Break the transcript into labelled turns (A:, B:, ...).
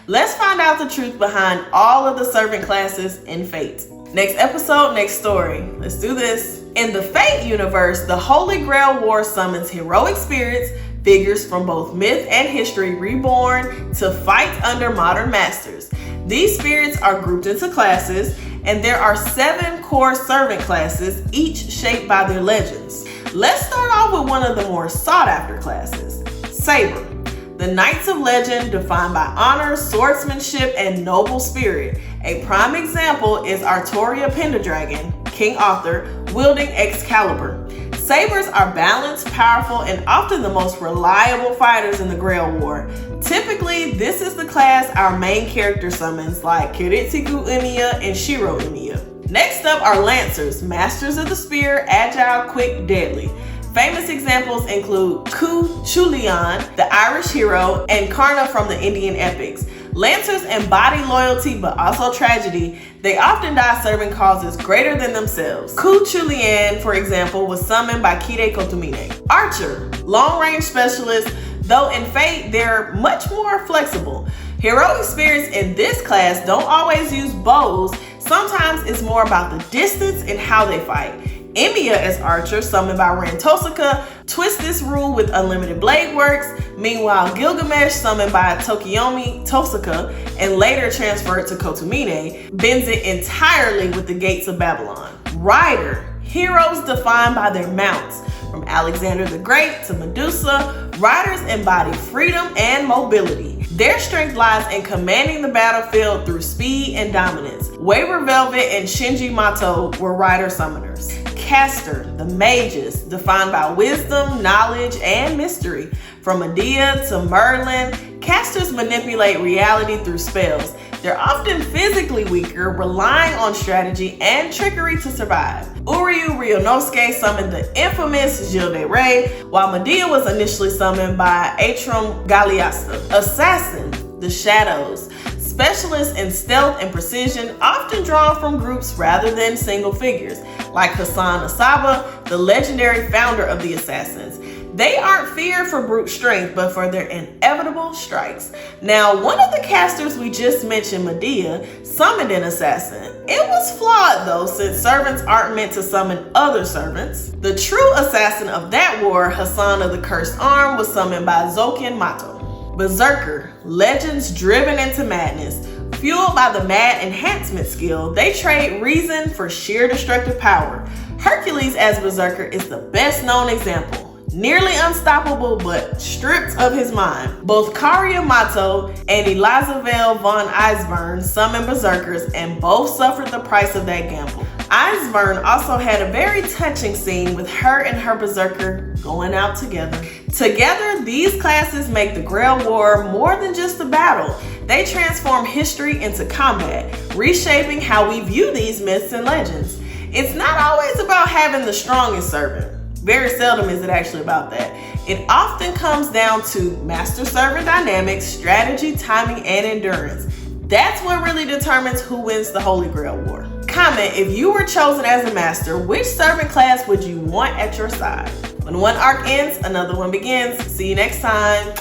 A: Let's find out the truth behind all of the servant classes in Fate. Next episode, next story. Let's do this. In the Fate universe, the Holy Grail War summons heroic spirits, figures from both myth and history reborn to fight under modern masters. These spirits are grouped into classes, and there are 7 core servant classes, each shaped by their legends. Let's start off with one of the more sought after classes, Saber. The Knights of Legend defined by honor, swordsmanship, and noble spirit. A prime example is Artoria Pendragon, King Arthur, wielding Excalibur. Sabers are balanced, powerful, and often the most reliable fighters in the Grail War. Typically, this is the class our main character summons, like Kiritsugu Emiya and Shiro Emiya. Next up are Lancers, masters of the spear, agile, quick, deadly. Famous examples include Ku Chulian, the Irish hero, and Karna from the Indian epics. Lancers embody loyalty but also tragedy. They often die serving causes greater than themselves. Ku Chulian, for example, was summoned by Kide Kotomine. Archer, long-range specialist, though in Fate they're much more flexible. Heroic spirits in this class don't always use bows. Sometimes it's more about the distance and how they fight. Emiya as Archer, summoned by Ran Tosaka, twists this rule with unlimited blade works. Meanwhile, Gilgamesh, summoned by Tokiyomi Tosaka and later transferred to Kotomine, bends it entirely with the Gates of Babylon. Rider, heroes defined by their mounts. From Alexander the Great to Medusa, riders embody freedom and mobility. Their strength lies in commanding the battlefield through speed and dominance. Waver Velvet and Shinji Mato were rider summoners. Caster, the mages, defined by wisdom, knowledge, and mystery. From Medea to Merlin, casters manipulate reality through spells. They're often physically weaker, relying on strategy and trickery to survive. Uryu Ryunosuke summoned the infamous Gilles de Rais, while Medea was initially summoned by Atrum Galeasta. Assassin, the shadows. Specialists in stealth and precision, often drawn from groups rather than single figures, like Hassan Asaba, the legendary founder of the Assassins. They aren't feared for brute strength, but for their inevitable strikes. Now, one of the casters we just mentioned, Medea, summoned an assassin. It was flawed though, since servants aren't meant to summon other servants. The true assassin of that war, Hassan of the Cursed Arm, was summoned by Zoken Mato. Berserker, legends driven into madness. Fueled by the mad enhancement skill, they trade reason for sheer destructive power. Hercules as Berserker is the best known example. Nearly unstoppable, but stripped of his mind. Both Karia Mato and Elizabeth von Eisburn summoned Berserkers, and both suffered the price of that gamble. Eisburn also had a very touching scene with her and her Berserker going out together. Together, these classes make the Grail War more than just a battle. They transform history into combat, reshaping how we view these myths and legends. It's not always about having the strongest servant. Very seldom is it actually about that. It often comes down to master-servant dynamics, strategy, timing, and endurance. That's what really determines who wins the Holy Grail War. Comment, if you were chosen as a master, which servant class would you want at your side? When one arc ends, another one begins. See you next time.